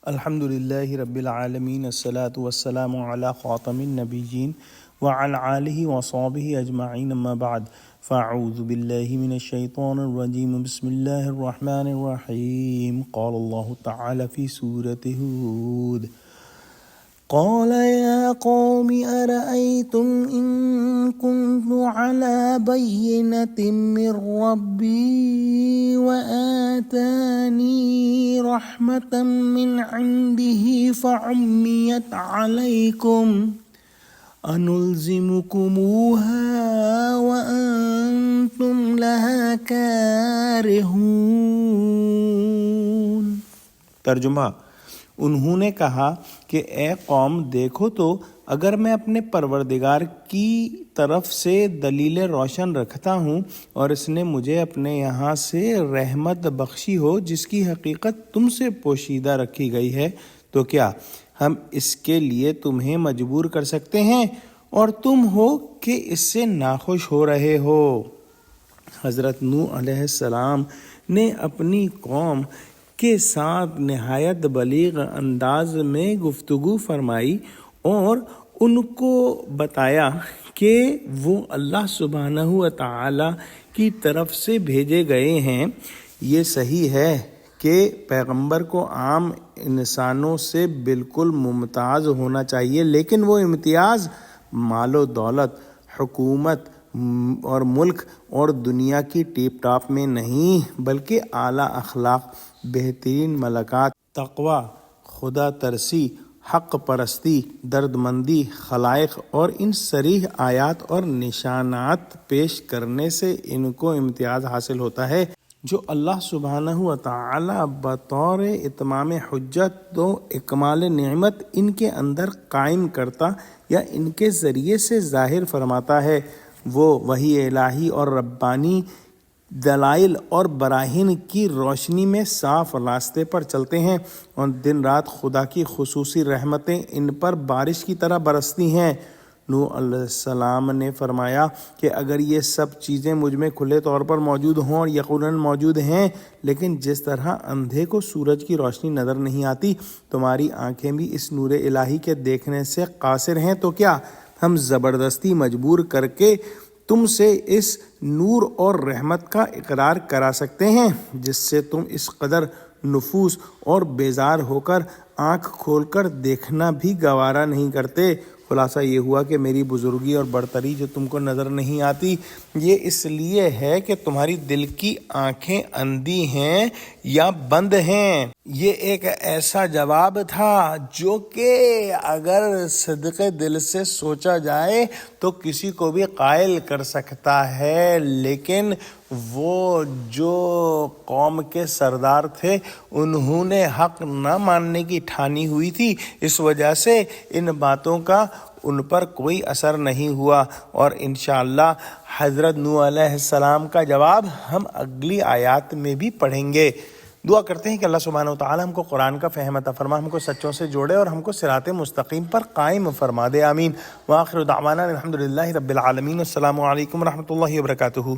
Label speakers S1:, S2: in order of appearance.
S1: الحمد للہ رب العالمین الصلاۃ والسلام علی خاتم النبیین وعلی آلہ وصحبہ اجمعین اما بعد فاعوذ باللہ من الشیطان الرجیم بسم اللہ الرحمن الرحیم قال اللہ تعالی فی سورۃ ہود قال يا قوم أرأيتم إن كنت على بينة من ربي وآتاني رحمة من عنده فعميت عليكم أنلزمكموها وأنتم لها كارهون۔
S2: ترجمہ: انہوں نے کہا کہ اے قوم دیکھو تو اگر میں اپنے پروردگار کی طرف سے دلیل روشن رکھتا ہوں اور اس نے مجھے اپنے یہاں سے رحمت بخشی ہو جس کی حقیقت تم سے پوشیدہ رکھی گئی ہے، تو کیا ہم اس کے لیے تمہیں مجبور کر سکتے ہیں اور تم ہو کہ اس سے ناخوش ہو رہے ہو۔ حضرت نوح علیہ السلام نے اپنی قوم کے ساتھ نہایت بلیغ انداز میں گفتگو فرمائی اور ان کو بتایا کہ وہ اللہ سبحانہ و تعالی کی طرف سے بھیجے گئے ہیں۔ یہ صحیح ہے کہ پیغمبر کو عام انسانوں سے بالکل ممتاز ہونا چاہیے، لیکن وہ امتیاز مال و دولت، حکومت اور ملک اور دنیا کی ٹیپ ٹاپ میں نہیں، بلکہ اعلیٰ اخلاق، بہترین ملکات، تقوی، خدا ترسی، حق پرستی، درد مندی، خلائق اور ان صریح آیات اور نشانات پیش کرنے سے ان کو امتیاز حاصل ہوتا ہے جو اللہ سبحانہ و تعالی بطور اتمام حجت و اکمال نعمت ان کے اندر قائم کرتا یا ان کے ذریعے سے ظاہر فرماتا ہے۔ وہ وحی الہی اور ربانی دلائل اور براہین کی روشنی میں صاف راستے پر چلتے ہیں اور دن رات خدا کی خصوصی رحمتیں ان پر بارش کی طرح برستی ہیں۔ نوح علیہ السلام نے فرمایا کہ اگر یہ سب چیزیں مجھ میں کھلے طور پر موجود ہوں، اور یقیناً موجود ہیں، لیکن جس طرح اندھے کو سورج کی روشنی نظر نہیں آتی، تمہاری آنکھیں بھی اس نور الہی کے دیکھنے سے قاصر ہیں، تو کیا ہم زبردستی مجبور کر کے تم سے اس نور اور رحمت کا اقرار کرا سکتے ہیں جس سے تم اس قدر نفوس اور بیزار ہو کر آنکھ کھول کر دیکھنا بھی گوارا نہیں کرتے؟ خلاصہ یہ ہوا کہ میری بزرگی اور برتری جو تم کو نظر نہیں آتی، یہ اس لیے ہے کہ تمہاری دل کی آنکھیں اندھی ہیں یا بند ہیں۔ یہ ایک ایسا جواب تھا جو کہ اگر صدقے دل سے سوچا جائے تو کسی کو بھی قائل کر سکتا ہے، لیکن وہ جو قوم کے سردار تھے انہوں نے حق نہ ماننے کی ٹھانی ہوئی تھی، اس وجہ سے ان باتوں کا ان پر کوئی اثر نہیں ہوا، اور انشاءاللہ حضرت نوح علیہ السلام کا جواب ہم اگلی آیات میں بھی پڑھیں گے۔ دعا کرتے ہیں کہ اللہ سبحانہ و تعالی ہم کو قرآن کا فہم عطا فرما، ہم کو سچوں سے جوڑے اور ہم کو صراط مستقیم پر قائم فرما دے، آمین۔ وآخر دعوانا الحمد للہ رب العالمین۔ السلام علیکم ورحمۃ اللہ وبرکاتہ۔